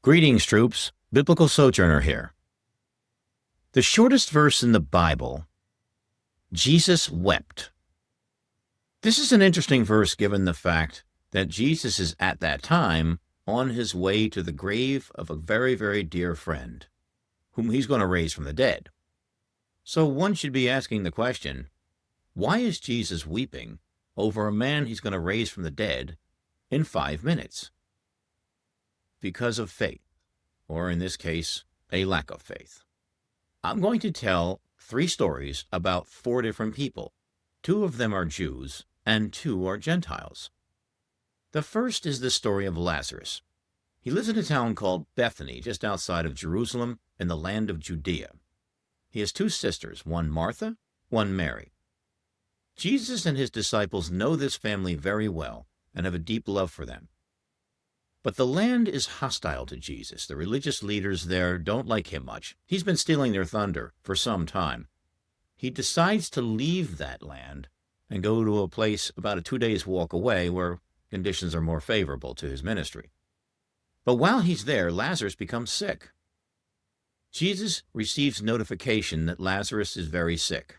Greetings, troops. Biblical Sojourner here. The shortest verse in the Bible, Jesus wept. This is an interesting verse given the fact that Jesus is at that time on his way to the grave of a very, very dear friend, whom he's going to raise from the dead. So one should be asking the question, why is Jesus weeping over a man he's going to raise from the dead in 5 minutes? Because of faith, or in this case, a lack of faith. I'm going to tell 3 stories about 4 different people. 2 of them are Jews, and 2 are Gentiles. The first is the story of Lazarus. He lives in a town called Bethany, just outside of Jerusalem, in the land of Judea. He has 2 sisters, one Martha, one Mary. Jesus and his disciples know this family very well and have a deep love for them. But the land is hostile to Jesus. The religious leaders there don't like him much. He's been stealing their thunder for some time. He decides to leave that land and go to a place about a 2 days' walk away where conditions are more favorable to his ministry. But while he's there, Lazarus becomes sick. Jesus receives notification that Lazarus is very sick.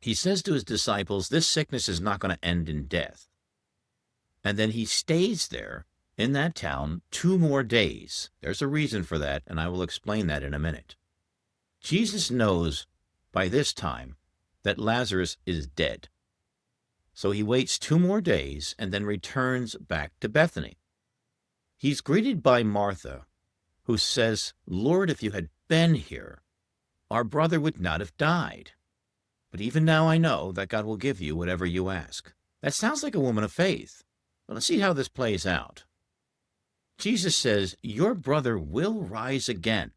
He says to his disciples, this sickness is not going to end in death. And then he stays there in that town 2 more days. There's a reason for that, and I will explain that in a minute. Jesus knows by this time that Lazarus is dead. So he waits 2 more days and then returns back to Bethany. He's greeted by Martha, who says, Lord, if you had been here, our brother would not have died. But even now I know that God will give you whatever you ask. That sounds like a woman of faith. But let's see how this plays out. Jesus says, your brother will rise again.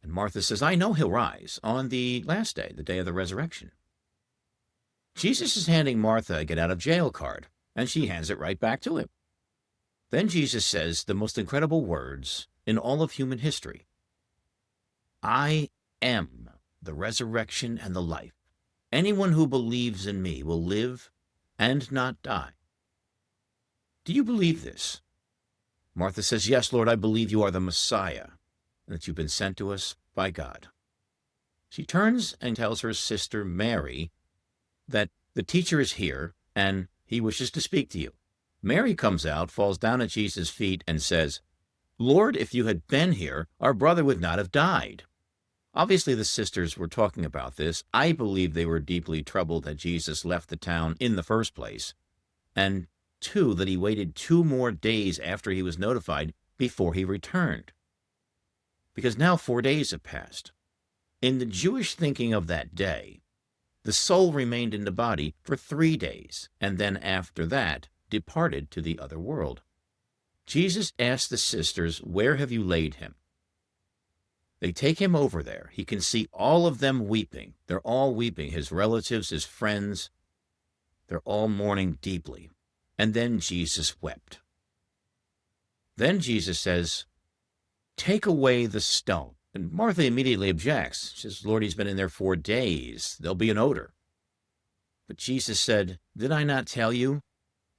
And Martha says, I know he'll rise on the last day, the day of the resurrection. Jesus is handing Martha a get out of jail card, and she hands it right back to him. Then Jesus says the most incredible words in all of human history. I am the resurrection and the life. Anyone who believes in me will live and not die. Do you believe this? Martha says, yes, Lord, I believe you are the Messiah, and that you've been sent to us by God. She turns and tells her sister Mary that the teacher is here and he wishes to speak to you. Mary comes out, falls down at Jesus' feet, and says, Lord, if you had been here, our brother would not have died. Obviously, the sisters were talking about this. I believe they were deeply troubled that Jesus left the town in the first place, and 2, that he waited 2 more days after he was notified before he returned. Because now 4 days have passed. In the Jewish thinking of that day, the soul remained in the body for 3 days, and then after that departed to the other world. Jesus asked the sisters, where have you laid him? They take him over there. He can see all of them weeping. They're all weeping, his relatives, his friends. They're all mourning deeply. And then Jesus wept. Then Jesus says, take away the stone. And Martha immediately objects. She says, Lord, he's been in there 4 days. There'll be an odor. But Jesus said, did I not tell you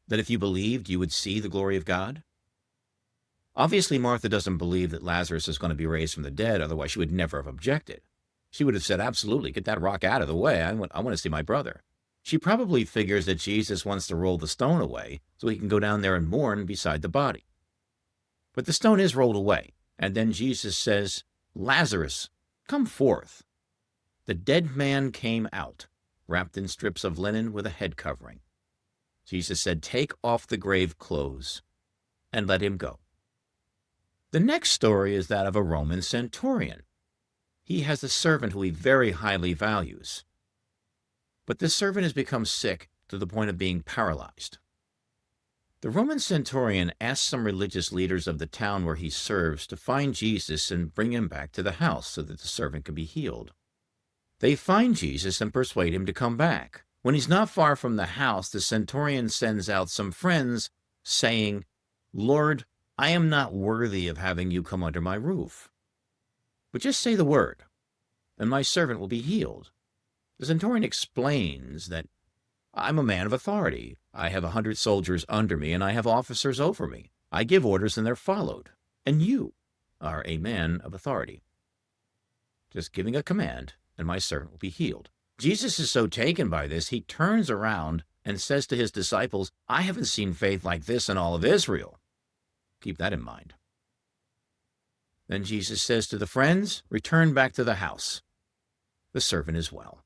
that if you believed, you would see the glory of God? Obviously, Martha doesn't believe that Lazarus is going to be raised from the dead, otherwise she would never have objected. She would have said, absolutely, get that rock out of the way. I want to see my brother. She probably figures that Jesus wants to roll the stone away so he can go down there and mourn beside the body. But the stone is rolled away, and then Jesus says, Lazarus, come forth. The dead man came out, wrapped in strips of linen with a head covering. Jesus said, take off the grave clothes and let him go. The next story is that of a Roman centurion. He has a servant who he very highly values. But this servant has become sick to the point of being paralyzed. The Roman centurion asks some religious leaders of the town where he serves to find Jesus and bring him back to the house so that the servant can be healed. They find Jesus and persuade him to come back. When he's not far from the house, the centurion sends out some friends saying, Lord, I am not worthy of having you come under my roof. But just say the word, and my servant will be healed. The centurion explains that I'm a man of authority. I have 100 soldiers under me, and I have officers over me. I give orders, and they're followed. and you are a man of authority. Just giving a command, and my servant will be healed. Jesus is so taken by this, he turns around and says to his disciples, I haven't seen faith like this in all of Israel. Keep that in mind. Then Jesus says to the friends, return back to the house. The servant is well.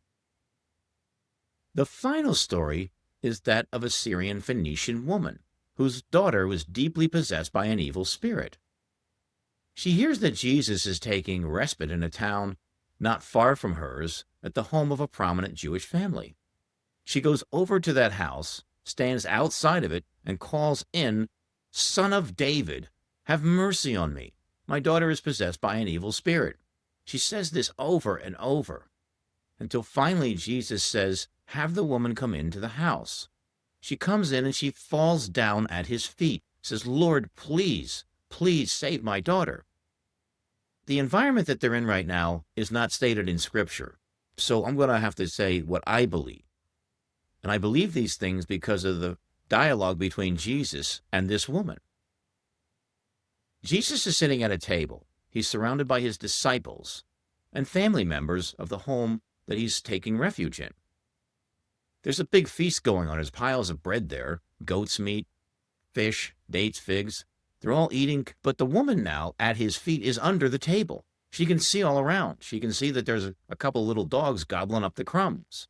The final story is that of a Syrian Phoenician woman whose daughter was deeply possessed by an evil spirit. She hears that Jesus is taking respite in a town not far from hers at the home of a prominent Jewish family. She goes over to that house, stands outside of it, and calls in, Son of David, have mercy on me. My daughter is possessed by an evil spirit. She says this over and over, until finally Jesus says, have the woman come into the house. She comes in and she falls down at his feet, says, Lord, please, please save my daughter. The environment that they're in right now is not stated in Scripture, so I'm going to have to say what I believe. And I believe these things because of the dialogue between Jesus and this woman. Jesus is sitting at a table. He's surrounded by his disciples and family members of the home that he's taking refuge in. There's a big feast going on. There's piles of bread there, goat's meat, fish, dates, figs. They're all eating, but the woman now at his feet is under the table. She can see all around. She can see that there's a couple little dogs gobbling up the crumbs.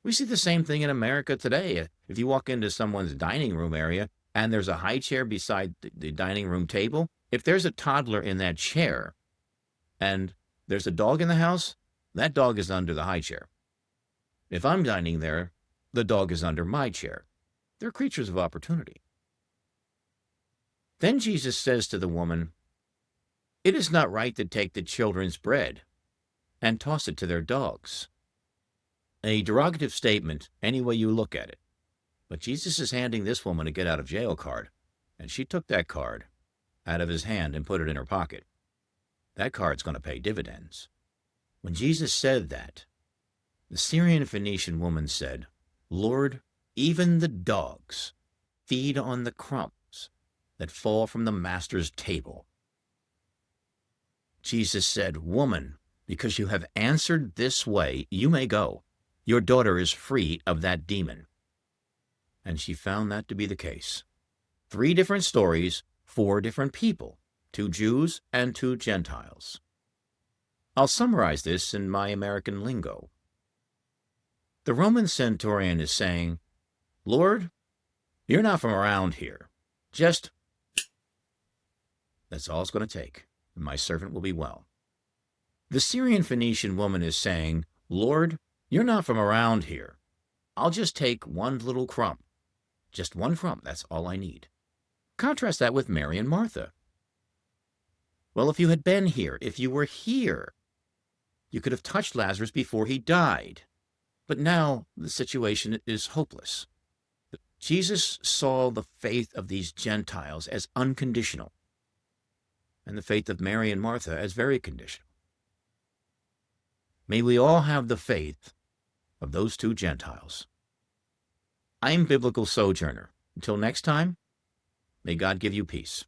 We see the same thing in America today. If you walk into someone's dining room area and there's a high chair beside the dining room table, if there's a toddler in that chair and there's a dog in the house, that dog is under the high chair. If I'm dining there, the dog is under my chair. They're creatures of opportunity. Then Jesus says to the woman, it is not right to take the children's bread and toss it to their dogs. A derogative statement any way you look at it. But Jesus is handing this woman a get-out-of-jail card, and she took that card out of his hand and put it in her pocket. That card's going to pay dividends. When Jesus said that, the Syrian Phoenician woman said, Lord, even the dogs feed on the crumbs that fall from the master's table. Jesus said, woman, because you have answered this way, you may go. Your daughter is free of that demon. And she found that to be the case. 3 different stories, 4 different people, 2 Jews and 2 Gentiles. I'll summarize this in my American lingo. The Roman centurion is saying, Lord, you're not from around here. Just, that's all it's going to take, and my servant will be well. The Syrian Phoenician woman is saying, Lord, you're not from around here. I'll just take 1 little crumb. Just 1 crumb, that's all I need. Contrast that with Mary and Martha. Well, if you had been here, if you were here, you could have touched Lazarus before he died. But now the situation is hopeless. Jesus saw the faith of these Gentiles as unconditional, and the faith of Mary and Martha as very conditional. May we all have the faith of those 2 Gentiles. I'm Biblical Sojourner. Until next time, may God give you peace.